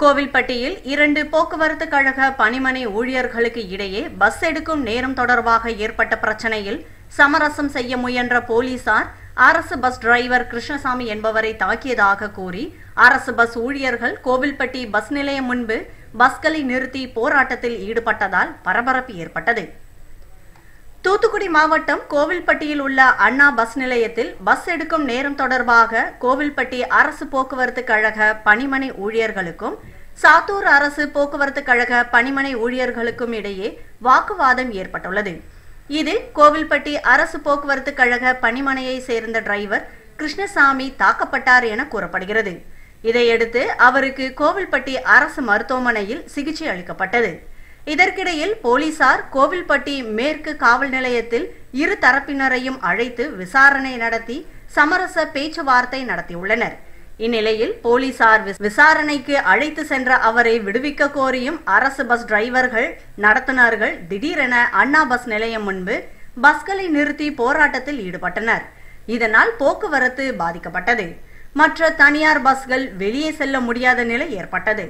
கோவில்பட்டியில் 2 போக்குவரத்து கழக பணிமனை ஊழியர்களுக்கு இடையே பஸ் எடுக்கும் நேரம் தொடர்பாக ஏற்பட்ட பிரச்சனையில் சமரசம் செய்ய முயன்ற போலீசார் அரசு பஸ் டிரைவர் கிருஷ்ணசாமி என்பவரை தாக்கியதாக கூறி அரசு பஸ் ஊழியர்கள் கோவில்பட்டி பஸ் நிலையம் முன்பு பஸ்களை நிறுத்தி போராட்டத்தில் ஈடுபட்டதால் பரபரப்பு ஏற்பட்டது. தூத்துக்குடி மாவட்டம் கோவில்பட்டியில் உள்ள அண்ணா பஸ் நிலையத்தில் பஸ் எடுக்கும் நேரம் தொடர்பாக கோவில்பட்டி அரசு போக்குவரத்து கழக பணிமனை ஊழியர்களுக்கும் சாத்தூர் அரசு போக்குவரத்து கழக பணிமனை ஊழியர்களுக்கும் இடையே வாக்குவாதம் ஏற்பட்டுள்ளது. இதில் கோவில்பட்டி அரசு போக்குவரத்து கழக பணிமனையை சேர்ந்த டிரைவர் கிருஷ்ணசாமி தாக்கப்பட்டார் என கூறப்படுகிறது. இதையடுத்து அவருக்கு கோவில்பட்டி அரசு மருத்துவமனையில் சிகிச்சை அளிக்கப்பட்டது. இதற்கிடையில் போலீசார் கோவில்பட்டி மேற்கு காவல் நிலையத்தில் இரு தரப்பினரையும் அழைத்து விசாரணை நடத்தி சமரச பேச்சுவார்த்தை நடத்தியுள்ளனர். இந்நிலையில் போலீசார் விசாரணைக்கு அழைத்து சென்ற அவரை விடுவிக்க கோரியும் அரசு பஸ் டிரைவர்கள் நடத்துனர்கள் திடீரென அண்ணா பஸ் நிலையம் முன்பு பஸ்களை நிறுத்தி போராட்டத்தில் ஈடுபட்டனர். இதனால் போக்குவரத்து பாதிக்கப்பட்டது. மற்ற தனியார் பஸ்கள் வெளியே செல்ல முடியாத நிலை ஏற்பட்டது.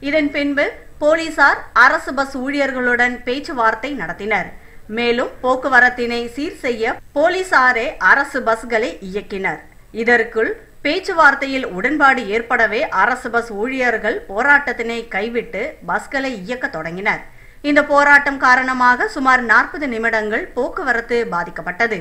இதன் பின்பு போலீசார் அரசு பஸ் ஊழியர்களுடன் பேச்சுவார்த்தை நடத்தினர். மேலும் போக்குவரத்தினை சீர் செய்ய போலீசாரே அரசு பஸ்களை இயக்கினர். இதற்குள் பேச்சுவார்த்தையில் உடன்பாடு ஏற்படவே அரசு பஸ் ஊழியர்கள் போராட்டத்தினை கைவிட்டு பஸ்களை இயக்க தொடங்கினர். இந்த போராட்டம் காரணமாக சுமார் 40 நிமிடங்கள் போக்குவரத்து பாதிக்கப்பட்டது.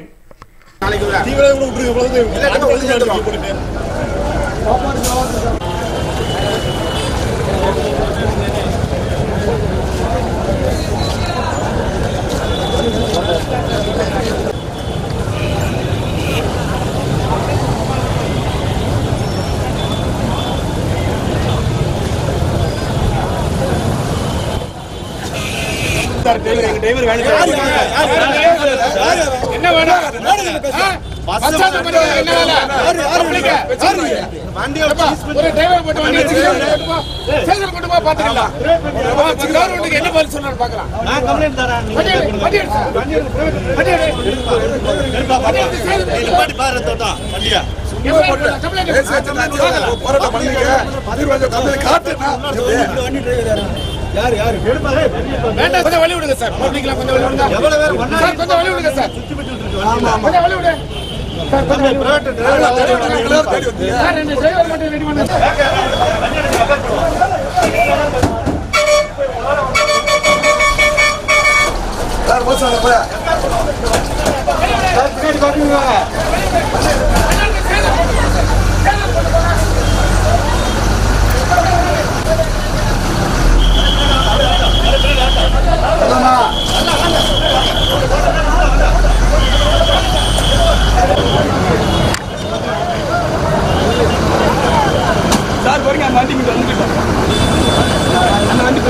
என்ன கொஞ்சம் வழி விடுங்க சார். கொஞ்சம் வழி விடுங்க சார். கொஞ்சம் வழி விடுங்க சார். கொஞ்சம் வழி விடுங்க சார். கொஞ்சம் பிரைவேட் டிரைவர் சார் ரெண்டு டிரைவர் மட்டும் ரெடி பண்ணுங்க சார். சார் போய் போய் சார் பின்னாடி காட்டுங்க. சார் போறீங்க அந்த வண்டி வந்துட்டோம். அந்த வண்டி